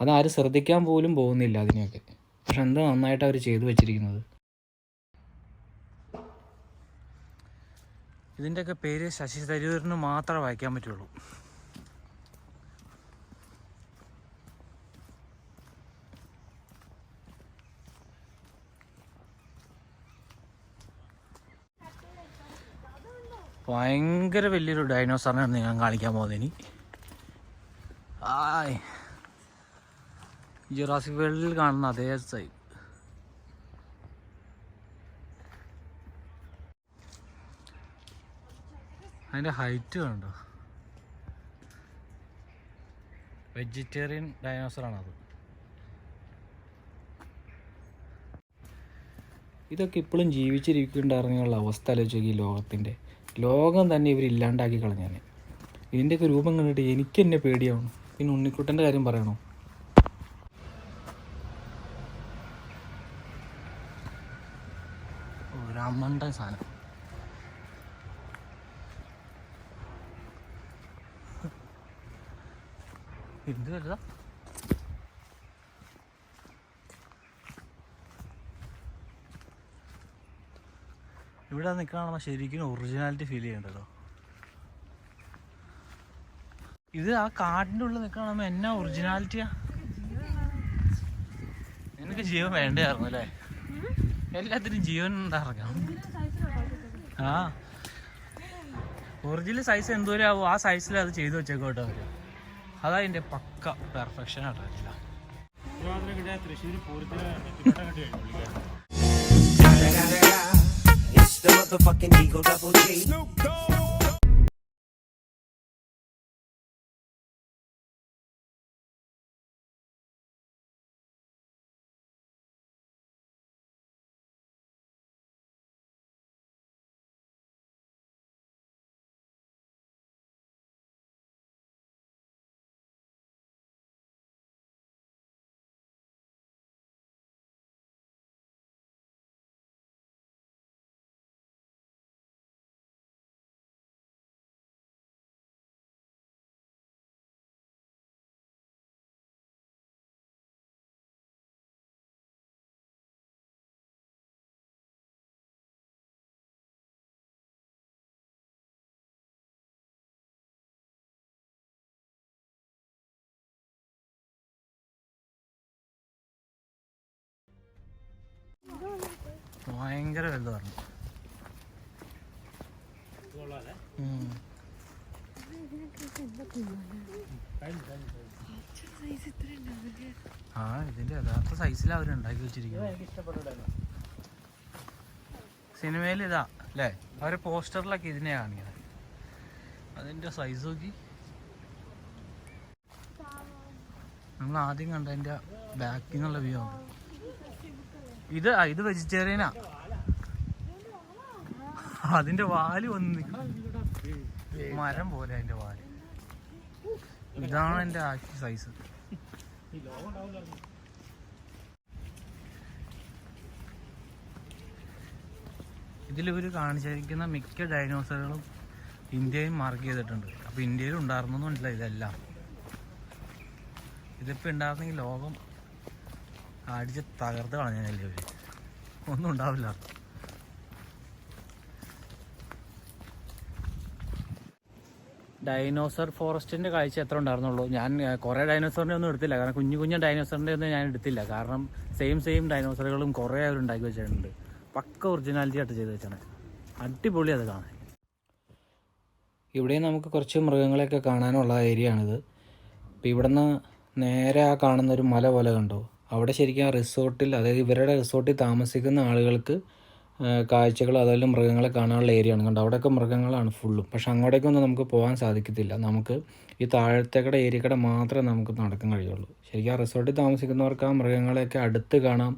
S1: അതാരും ശ്രദ്ധിക്കാൻ പോലും പോകുന്നില്ല അതിനെയൊക്കെ. പക്ഷെ എന്താ നന്നായിട്ട് അവർ ചെയ്തു വെച്ചിരിക്കുന്നത്. ഇതിൻ്റെയൊക്കെ പേര് ശശി തരൂരിന് മാത്രമേ വായിക്കാൻ പറ്റുള്ളൂ. ഭയങ്കര വലിയൊരു ഡൈനോസറിനാണ് ഞാൻ കാണിക്കാൻ പോകുന്നത് ഇനി. ജുറാസിക് വേൾഡിൽ കാണുന്ന അതേ സൈസ്. അതിൻ്റെ ഹൈറ്റ് കണ്ടോ? വെജിറ്റേറിയൻ ഡൈനോസറാണത്. ഇതൊക്കെ ഇപ്പോഴും ജീവിച്ചിരിക്കുന്നുണ്ടായിരുന്നുള്ള അവസ്ഥ ആലോചിച്ച് ഈ ലോകത്തിൻ്റെ. ലോകം തന്നെ ഇവരില്ലാണ്ടാക്കി കളഞ്ഞാൽ. ഇതിൻ്റെയൊക്കെ രൂപം കണ്ടിട്ട് എനിക്ക് തന്നെ പേടിയാവണം. പിന്നെ ഉണ്ണിക്കുട്ടൻ്റെ കാര്യം പറയണോ? ഒരമ്മണ്ട സാധനം. എന്ത് വലുതാ! ഇവിടെ നിൽക്കണമെന്ന് ശരിക്കും ഒറിജിനാലിറ്റി ഫീൽ ചെയ്യണ്ടല്ലോ. ഇത് ആ കാടിൻ്റെ ഉള്ളിൽ നിൽക്കണമെന്ന് എന്നാ ഒറിജിനാലിറ്റിയാ. നിനക്ക് ജീവൻ വേണ്ടായിരുന്നു അല്ലേ? എല്ലാത്തിനും ജീവൻ ഉണ്ടാക്കാം. ആ ഒറിജിനൽ സൈസ് എന്തോരം ആവും ആ സൈസിൽ അത് ചെയ്തു വെച്ചേക്കോട്ടെ അവർ. അതാ അതിൻ്റെ പക്ക പെർഫെക്ഷൻ ആയിട്ടില്ല.
S3: തൃശ്ശൂർ പൂരത്തിന്
S5: It's the motherfucking Eagle Double G.
S1: ഭയങ്കര വലുത് പറഞ്ഞു. ആ ഇതിന്റെ യഥാർത്ഥ സൈസിൽ അവർ ഉണ്ടാക്കി വെച്ചിരിക്കുന്നത്. സിനിമയിൽ ഇതാ അല്ലേ, അവരെ പോസ്റ്ററിലൊക്കെ ഇതിനെ കാണിക്കുന്നത്. അതിന്റെ സൈസ് നോക്കി. നമ്മൾ ആദ്യം കണ്ടതിന്റെ ബാക്കിൽ നിന്നുള്ള വ്യൂ ആണ് ഇത് വെജിറ്റേറിയനാ. അതിന്റെ വാല് വന്ന് മരം പോലെ അതിന്റെ വാല്. ഇതാണ് എന്റെ ആക്കി സൈസ്. ഇതിലിവർ കാണിച്ചിരിക്കുന്ന മിക്ക ഡൈനോസറുകളും ഇന്ത്യയും മാർക്ക് ചെയ്തിട്ടുണ്ട്. അപ്പോൾ ഇന്ത്യയിൽ ഉണ്ടായിരുന്നൊന്നുമില്ല ഇതെല്ലാം. ഇതിപ്പോൾ ഉണ്ടായിരുന്നെങ്കിൽ ലോകം അടിച്ച് തകർത്ത് കളഞ്ഞല്ലേ ഇവർ. ഒന്നും ഉണ്ടാവില്ല. ഡൈനോസർ ഫോറസ്റ്റിൻ്റെ കാഴ്ച എത്ര ഉണ്ടായിരുന്നുള്ളൂ. ഞാൻ കുറേ ഡൈനോസറിൻ്റെ ഒന്നും എടുത്തില്ല, കാരണം കുഞ്ഞു കുഞ്ഞു ഡൈനോസറിൻ്റെ ഒന്നും ഞാൻ എടുത്തില്ല. കാരണം സെയിം ഡൈനോസറുകളും കുറേ അവർ ഉണ്ടാക്കി വെച്ചിട്ടുണ്ട്. പക്ക ഒറിജിനാലിറ്റി ആയിട്ട് ചെയ്ത് വെച്ചാണ്. അടിപൊളി അത് കാണാൻ. ഇവിടെ നമുക്ക് കുറച്ച് മൃഗങ്ങളെയൊക്കെ കാണാനുള്ള ഏരിയ ആണിത്. ഇപ്പോൾ ഇവിടെ നിന്ന് നേരെ ആ കാണുന്നൊരു മല പോലെ കണ്ടോ, അവിടെ ശരിക്കും ആ റിസോർട്ടിൽ, അതായത് ഇവരുടെ റിസോർട്ടിൽ താമസിക്കുന്ന ആളുകൾക്ക് കാഴ്ചകൾ അതുപോലെ മൃഗങ്ങളെ കാണാനുള്ള ഏരിയ ആണ്. കണ്ടോ, അവിടെയൊക്കെ മൃഗങ്ങളാണ് ഫുള്ളും. പക്ഷെ അങ്ങോട്ടേക്കൊന്നും നമുക്ക് പോകാൻ സാധിക്കത്തില്ല. നമുക്ക് ഈ താഴത്തേക്കടെ ഏരിയക്കടെ മാത്രമേ നമുക്ക് നടക്കാൻ കഴിയുള്ളൂ. ശരിക്കും ആ റിസോർട്ടിൽ താമസിക്കുന്നവർക്ക് ആ മൃഗങ്ങളെയൊക്കെ അടുത്ത് കാണാം.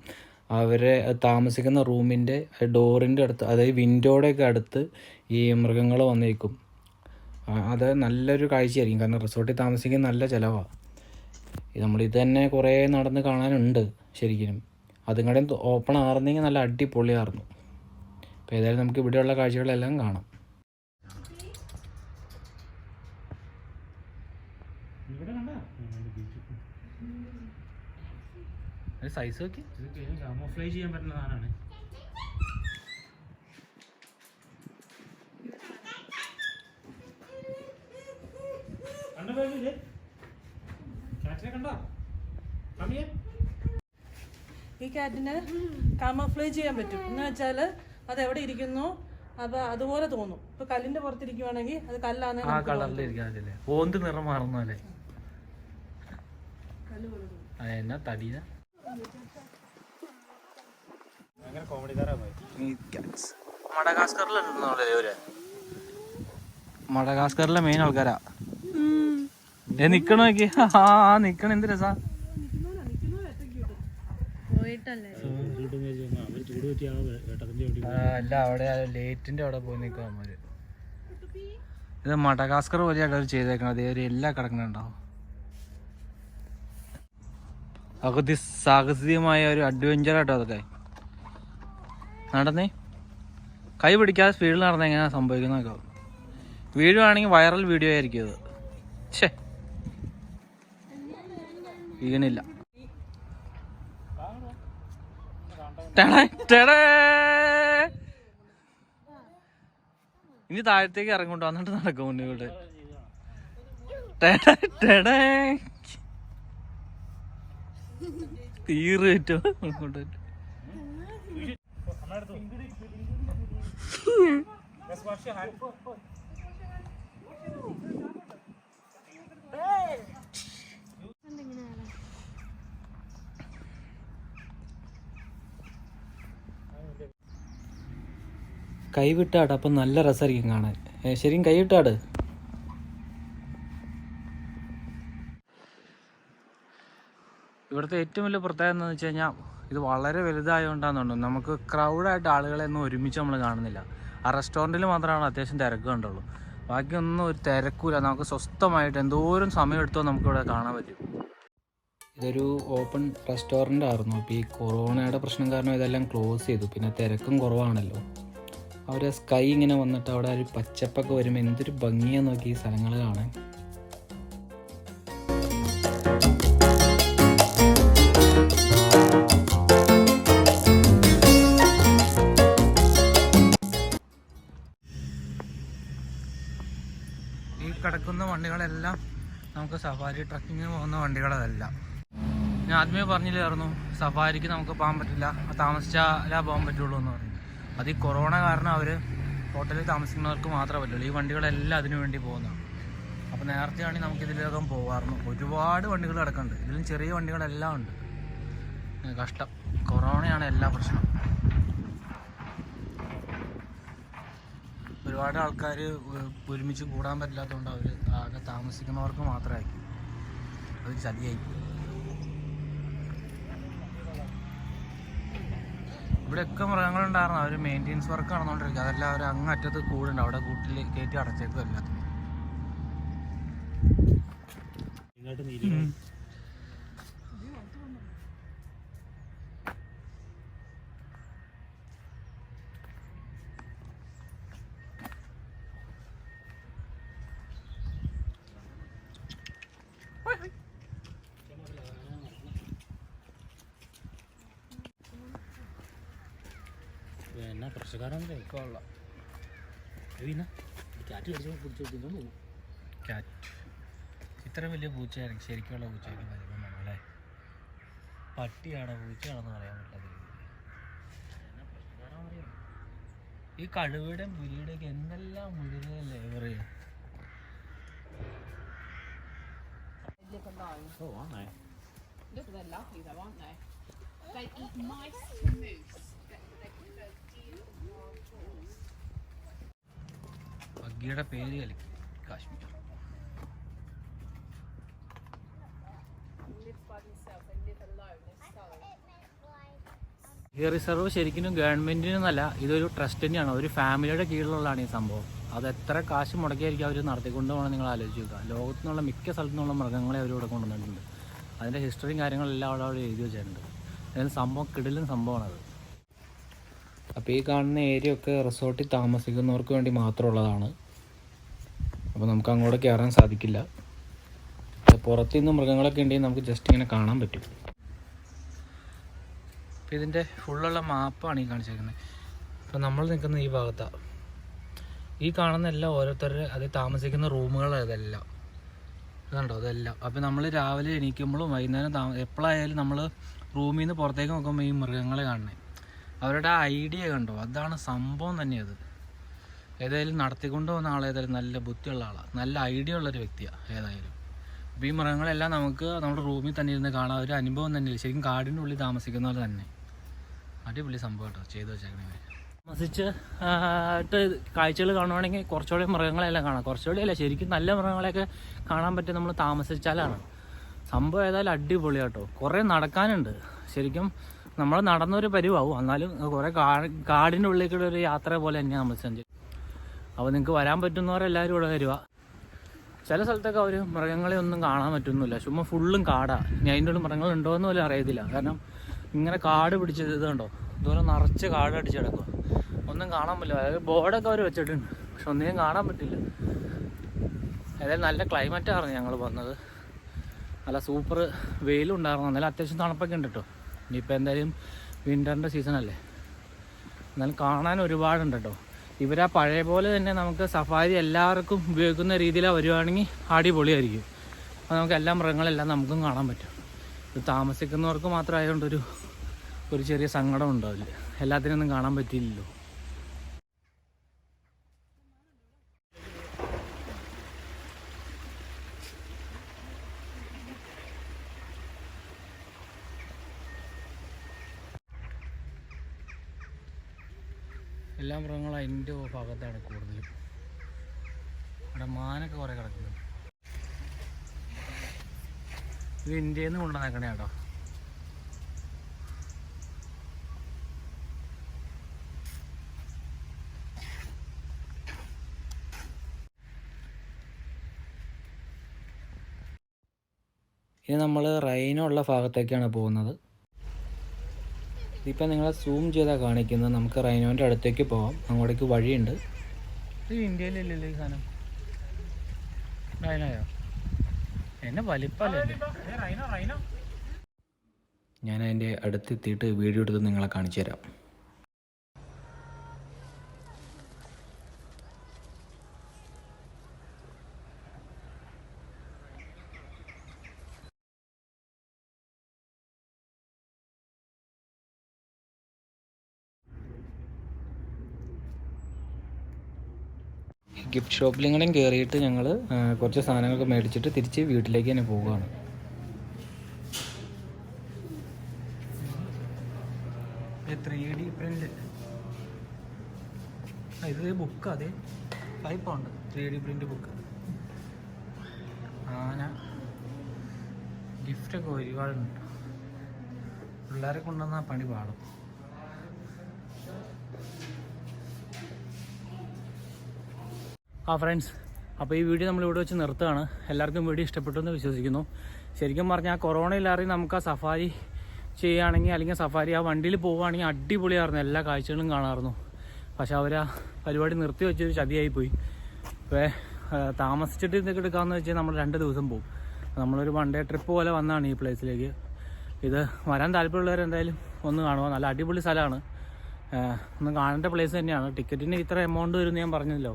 S1: അവരെ താമസിക്കുന്ന റൂമിൻ്റെ ഡോറിൻ്റെ അടുത്ത്, അതായത് വിൻഡോയുടെയൊക്കെ അടുത്ത് ഈ മൃഗങ്ങൾ വന്നേക്കും. അത് നല്ലൊരു കാഴ്ചയായിരിക്കും. കാരണം റിസോർട്ടിൽ താമസിക്കാൻ നല്ല ചിലവാണ്. നമ്മളിത് തന്നെ കുറേ നടന്ന് കാണാനുണ്ട് ശരിക്കും. അതും കൂടെ ഓപ്പൺ ആയിരുന്നെങ്കിൽ നല്ല അടിപൊളിയായിരുന്നു. അപ്പോൾ ഏതായാലും നമുക്ക് ഇവിടെയുള്ള കാഴ്ചകളെല്ലാം കാണാം. സൈസ് നോക്കി
S3: കാമോഫ്ലേജ് ചെയ്യാൻ പറ്റുന്ന സാധനമാണ്.
S6: ഈ കാറ്റിന് കാമോഫ്ലേജ് ചെയ്യാൻ പറ്റും. എന്ന് വെച്ചാൽ അത് എവിടെ ഇരിക്കുന്നു അപ്പൊ അതുപോലെ തോന്നും. ഇപ്പൊ കല്ലിന്റെ പുറത്തിരിക്കുവാണെങ്കിൽ അത് കല്ലാന്ന്
S1: കളറിലിരിക്കാതില്ലേ, ഓന്ത് നിറം മാറുന്നല്ലേ. എന്നാ തടീന മഡഗാസ്കറിലെ മെയിൻ ആൾക്കാരാ. നിക്കണ നോക്കി. ആ നിക്കണ എന്ത് രസാ. അല്ല, അവിടെ ലേറ്റിന്റെ അവിടെ പോയി നിൽക്കുക അവന്മാര്. ഇത് മഡഗാസ്കർ പോലെയാണ് അവർ ചെയ്തേക്കണത്. ഒരു എല്ലാ കിടക്കണുണ്ടാവും. സാഹസികമായ ഒരു അഡ്വഞ്ചർ ആട്ടോ അതൊക്കെ. നടന്നേ കൈ പിടിക്കാതെ സ്പീഡിൽ നടന്ന എങ്ങനെയാ സംഭവിക്കുന്നതൊക്കെ. വീഡിയോ ആണെങ്കിൽ വൈറൽ വീഡിയോ ആയിരിക്കും അത്. ഛേ, വീണില്ല. ഇനി താഴത്തേക്ക് ഇറങ്ങോട്ട് വന്നിട്ട് നടക്കും മുന്നോട്ട്. തീർച്ചയായിട്ടും കൈവിട്ടാട്. അപ്പം നല്ല രസമായിരിക്കും കാണാൻ. ശരിക്കും കൈവിട്ടാട്. ഇവിടുത്തെ ഏറ്റവും വലിയ പ്രത്യേകത എന്താണെന്ന് വെച്ച് കഴിഞ്ഞാൽ ഇത് വളരെ വലുതായതുകൊണ്ടാണെന്നുണ്ടോ നമുക്ക് ക്രൗഡായിട്ട് ആളുകളെ ഒന്നും ഒരുമിച്ച് നമ്മൾ കാണുന്നില്ല. ആ റെസ്റ്റോറൻറ്റിൽ മാത്രമാണ് അത്യാവശ്യം തിരക്ക് കണ്ടുള്ളൂ. ബാക്കിയൊന്നും ഒരു തിരക്കില്ല. നമുക്ക് സ്വസ്ഥമായിട്ട് എന്തോരം സമയം എടുത്തോ നമുക്കിവിടെ കാണാൻ പറ്റും. ഇതൊരു ഓപ്പൺ റെസ്റ്റോറൻ്റ് ആയിരുന്നു. അപ്പോൾ ഈ കൊറോണയുടെ പ്രശ്നം കാരണം ഇതെല്ലാം ക്ലോസ് ചെയ്തു. പിന്നെ തിരക്കും കുറവാണല്ലോ. അവർ സ്കൈ ഇങ്ങനെ വന്നിട്ട് അവിടെ ഒരു പച്ചപ്പൊക്കെ വരുമ്പോൾ എന്തൊരു ഭംഗിയാന്ന് നോക്കി ഈ സ്ഥലങ്ങൾ കാണാൻ. ഈ കിടക്കുന്ന വണ്ടികളെല്ലാം നമുക്ക് സഫാരി ട്രക്കിങ്ങിന് പോകുന്ന വണ്ടികളല്ല. ഞാൻ ആദ്യമേ പറഞ്ഞില്ലായിരുന്നു സഫാരിക്ക് നമുക്ക് പോകാൻ പറ്റില്ല, താമസിച്ചാലേ പോകാൻ പറ്റുള്ളൂ എന്ന് പറഞ്ഞു. അത് ഈ കൊറോണ കാരണം അവർ ഹോട്ടലിൽ താമസിക്കുന്നവർക്ക് മാത്രമേ പറ്റുള്ളൂ. ഈ വണ്ടികളെല്ലാം അതിനു വേണ്ടി പോകുന്നതാണ്. അപ്പോൾ നേരത്തെയാണെങ്കിൽ നമുക്ക് ഇതിലകം പോകാറുണ്ട്. ഒരുപാട് വണ്ടികൾ കിടക്കുന്നുണ്ട്. ഇതിലും ചെറിയ വണ്ടികളെല്ലാം ഉണ്ട്. കഷ്ടം. കൊറോണയാണ് എല്ലാ പ്രശ്നം. ഒരുപാട് ആൾക്കാർ ഒരുമിച്ച് കൂടാൻ പറ്റില്ലാത്തതുകൊണ്ട് അവർ ആകെ താമസിക്കുന്നവർക്ക് മാത്രമായിരിക്കും അതൊരു ചതിയായി. ഇവിടെയൊക്കെ മൃഗങ്ങളുണ്ടായിരുന്നു. അവർ മെയിൻ്റെനൻസ് വർക്ക് നടന്നുകൊണ്ടിരിക്കുക. അതെല്ലാം അവർ അങ്ങറ്റത്ത് കൂടുണ്ട്. അവിടെ കൂട്ടിൽ കയറ്റി അടച്ചേക്കും എല്ലാത്തിനും.
S3: ഇങ്ങോട്ട് നീല എന്നാ പ്രശ്നക്കാരാണെന്ന് എനിക്കുള്ള പിന്നെ കാറ്റ് കടിച്ചു പിടിച്ചു പോകും.
S1: ക്യാറ്റ് ഇത്ര വലിയ പൂച്ചയായിരിക്കും, ശരിക്കുള്ള പൂച്ചയായിരിക്കും വരുമ്പോൾ നമ്മളെ പട്ടിയാണോ പൂച്ചയാണെന്ന് പറയാൻ പറ്റില്ല. ഈ കടുവയുടെയും പുലിയുടെയൊക്കെ എന്തെല്ലാം മുഴുവല്ലേ പറയുക.
S3: Oh, aren't they?
S7: Look, they're lovely though, aren't they? They eat mice to moose. They prefer deer or wild boars.
S1: പഗ്ഗിയുടെ പേര് കളിക്കും Kashmir.
S7: They live by themselves, they live alone, they're so...
S1: ഈ റിസർവ് ശരിക്കും ഗവൺമെൻറ്റിനൊന്നല്ല, ഇതൊരു ട്രസ്റ്റ് തന്നെയാണ്. ഒരു ഫാമിലിയുടെ കീഴിലുള്ളതാണ് ഈ സംഭവം. അത് എത്ര കാശ് മുടക്കിയായിരിക്കും അവർ നടത്തിക്കൊണ്ട് പോകണം നിങ്ങൾ ആലോചിച്ച് നോക്കുക. ലോകത്തു നിന്നുള്ള മിക്ക സ്ഥലത്തു നിന്നുള്ള മൃഗങ്ങളെ അവർ ഇവിടെ കൊണ്ടുവന്നിട്ടുണ്ട്. അതിൻ്റെ ഹിസ്റ്ററിയും കാര്യങ്ങളെല്ലാം അവിടെ എഴുതി വെച്ചിട്ടുണ്ട്. അതിന് സംഭവം കിടിലൻ സംഭവമാണത്. അപ്പോൾ ഈ കാണുന്ന ഏരിയ ഒക്കെ റിസോർട്ടിൽ താമസിക്കുന്നവർക്ക് വേണ്ടി മാത്രമുള്ളതാണ്. അപ്പോൾ നമുക്ക് അങ്ങോട്ട് കയറാൻ സാധിക്കില്ല. പുറത്തുനിന്ന് മൃഗങ്ങളൊക്കെ ഉണ്ടെങ്കിൽ നമുക്ക് ജസ്റ്റ് ഇങ്ങനെ കാണാൻ പറ്റും. അപ്പോൾ ഇതിൻ്റെ ഫുള്ളുള്ള മാപ്പാണ് ഈ കാണിച്ചിരിക്കുന്നത്. അപ്പോൾ നമ്മൾ നിൽക്കുന്ന ഈ ഭാഗത്താണ്. ഈ കാണുന്ന എല്ലാം ഓരോരുത്തരുടെ അത് താമസിക്കുന്ന റൂമുകളാണ് ഇതെല്ലാം. ഇതുണ്ടോ അതെല്ലാം. അപ്പോൾ നമ്മൾ രാവിലെ എണീക്കുമ്പോഴും വൈകുന്നേരം എപ്പോഴായാലും നമ്മൾ റൂമിൽ നിന്ന് പുറത്തേക്ക് നോക്കുമ്പോൾ ഈ മൃഗങ്ങളെ കാണണേ. അവരുടെ ഐഡിയ കണ്ടോ, അതാണ് സംഭവം തന്നെ. അത് ഏതായാലും നടത്തിക്കൊണ്ട് പോകുന്ന ആളേതായാലും നല്ല ബുദ്ധിയുള്ള ആളാണ്, നല്ല ഐഡിയ ഉള്ളൊരു വ്യക്തിയാണ് ഏതായാലും. അപ്പോൾ ഈ മൃഗങ്ങളെല്ലാം നമുക്ക് നമ്മുടെ റൂമിൽ തന്നെ ഇരുന്ന് കാണാൻ ഒരു അനുഭവം തന്നെയില്ല. ശരിക്കും കാടിൻ്റെ ഉള്ളിൽ താമസിക്കുന്ന പോലെ തന്നെ അടിപൊളി സംഭവം കേട്ടോ ചെയ്തു വെച്ചേക്കണേ. താമസിച്ച് കാഴ്ചകൾ കാണുവാണെങ്കിൽ കുറച്ചുകൂടി മൃഗങ്ങളെല്ലാം കാണാം. കുറച്ചുകൂടി അല്ല, ശരിക്കും നല്ല മൃഗങ്ങളെയൊക്കെ കാണാൻ പറ്റും നമ്മൾ താമസിച്ചാലാണ്. സംഭവം ഏതായാലും അടിപൊളി കേട്ടോ. കുറേ നടക്കാനുണ്ട്. ശരിക്കും നമ്മൾ നടന്നൊരു പരിവാവും, എന്നാലും കുറേ കാടിൻ്റെ ഉള്ളിലേക്കുള്ള ഒരു യാത്ര പോലെ തന്നെയാണ് നമ്മൾ സഞ്ചരിച്ചത്. അപ്പോൾ നിങ്ങൾക്ക് വരാൻ പറ്റുന്നവരെല്ലാവരും ഇവിടെ വരിക. ചില സ്ഥലത്തൊക്കെ അവർ മൃഗങ്ങളെ ഒന്നും കാണാൻ പറ്റുന്നില്ല, ചുമ്മാ ഫുള്ളും കാടാണ്. ഇനി അതിൻ്റെ ഉള്ളിൽ മൃഗങ്ങളുണ്ടോയെന്ന് പോലും അറിയത്തില്ല. കാരണം ഇങ്ങനെ കാട് പിടിച്ചത് ഇതുണ്ടോ, ഇതുപോലെ നിറച്ച് കാട് അടിച്ച് കിടക്കുക. ഒന്നും കാണാൻ പറ്റില്ല. അതായത് ബോർഡൊക്കെ അവർ വെച്ചിട്ടുണ്ട്, പക്ഷെ ഒന്നിനും കാണാൻ പറ്റില്ല. ഏതായാലും നല്ല ക്ലൈമറ്റായിരുന്നു ഞങ്ങൾ വന്നത്. നല്ല സൂപ്പർ വെയിലും ഉണ്ടായിരുന്നു. എന്നാലും അത്യാവശ്യം തണുപ്പൊക്കെ ഉണ്ട് കേട്ടോ. ഇനിയിപ്പോൾ എന്തായാലും വിൻ്ററിൻ്റെ സീസണല്ലേ, എന്നാലും കാണാൻ ഒരുപാടുണ്ട് കേട്ടോ. ഇവരാ പഴയ പോലെ തന്നെ നമുക്ക് സഫാരി എല്ലാവർക്കും ഉപയോഗിക്കുന്ന രീതിയിലാണ് വരുവാണെങ്കിൽ അടിപൊളിയായിരിക്കും. അപ്പോൾ നമുക്ക് എല്ലാ മൃഗങ്ങളെല്ലാം നമുക്കും കാണാൻ പറ്റും. ഇത് താമസിക്കുന്നവർക്ക് മാത്രമായതുകൊണ്ട് ഒരു ചെറിയ സങ്കടം ഉണ്ടാവില്ല. എല്ലാത്തിനൊന്നും കാണാൻ പറ്റിയില്ലല്ലോ. എല്ലാ മൃഗങ്ങളും അതിൻ്റെ ഭാഗത്താണ് കൂടുതലും. അവിടെ മാനൊക്കെ കുറേ കിടക്കുന്നുണ്ട്. ഇത് ഇന്ത്യയിൽ നിന്ന് കൊണ്ടുവന്നേക്കണേ കേട്ടോ. ഇനി നമ്മൾ റൈനോ ഉള്ള ഭാഗത്തേക്കാണ് പോകുന്നത്. ഇതിപ്പോൾ നിങ്ങളെ സൂം ചെയ്താൽ കാണിക്കുന്നത്. നമുക്ക് റൈനോൻ്റെ അടുത്തേക്ക് പോകാം, അങ്ങോട്ടേക്ക് വഴിയുണ്ട്. ഇത് ഇന്ത്യയിലല്ലല്ലോ ഈ സാധനം. റൈനോയോ? എന്നെ വലിപ്പല്ലേ. ഞാൻ അതിൻ്റെ അടുത്തെത്തിയിട്ട് വീഡിയോ എടുത്ത് നിങ്ങളെ കാണിച്ചു തരാം. ഗിഫ്റ്റ് ഷോപ്പിലും കയറിയിട്ട് ഞങ്ങൾ കുറച്ച് സാധനങ്ങളൊക്കെ മേടിച്ചിട്ട് തിരിച്ച് വീട്ടിലേക്ക് തന്നെ പോവുകയാണ്. ഇത് ബുക്ക് അതെ 5 pound 3D പ്രിന്റ് ബുക്ക്. ആന ഗിഫ്റ്റൊക്കെ ഒരുപാടുണ്ട്. പിള്ളേരെ കൊണ്ടുവന്നാൽ പണി പാടും. ഫ്രണ്ട്സ്, അപ്പോൾ ഈ വീഡിയോ നമ്മളിവിടെ വെച്ച് നിർത്തുകയാണ്. എല്ലാവർക്കും വീഡിയോ ഇഷ്ടപ്പെട്ടു എന്ന് വിശ്വസിക്കുന്നു. ശരിക്കും പറഞ്ഞാൽ കൊറോണയിലാറി നമുക്ക് ആ സഫാരി ചെയ്യുകയാണെങ്കിൽ അല്ലെങ്കിൽ സഫാരി ആ വണ്ടിയിൽ പോവുകയാണെങ്കിൽ അടിപൊളിയായിരുന്നു, എല്ലാ കാഴ്ചകളും കാണാമായിരുന്നു. പക്ഷെ അവർ ആ പരിപാടി നിർത്തി വെച്ചൊരു ചതിയായിപ്പോയി. ഇപ്പോൾ താമസിച്ചിട്ട് ഇതൊക്കെ എടുക്കാമെന്ന് വെച്ചാൽ നമ്മൾ 2 ദിവസം പോകും. നമ്മളൊരു 1 day ട്രിപ്പ് പോലെ വന്നതാണ് ഈ പ്ലേസിലേക്ക്. ഇത് വരാൻ താല്പര്യമുള്ളവർ എന്തായാലും ഒന്ന് കാണുക. നല്ല അടിപൊളി സ്ഥലമാണ്, ഒന്ന് കാണേണ്ട പ്ലേസ് തന്നെയാണ്. ടിക്കറ്റിന് ഇത്ര എമൗണ്ട് വരുമെന്ന് ഞാൻ പറഞ്ഞല്ലോ.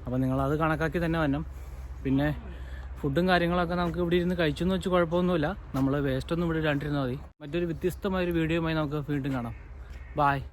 S1: അപ്പോൾ നിങ്ങളത് കണക്കാക്കി തന്നെ വരണം. പിന്നെ ഫുഡും കാര്യങ്ങളൊക്കെ നമുക്ക് ഇവിടെ ഇരുന്ന് കഴിച്ചെന്ന് വെച്ച് കുഴപ്പമൊന്നുമില്ല. നമ്മൾ വേസ്റ്റൊന്നും ഇവിടെ ഇടാണ്ടിരുന്നാൽ മതി. മറ്റൊരു വ്യത്യസ്തമായൊരു വീഡിയോയുമായി നമുക്ക് വീണ്ടും കാണാം. ബായ്.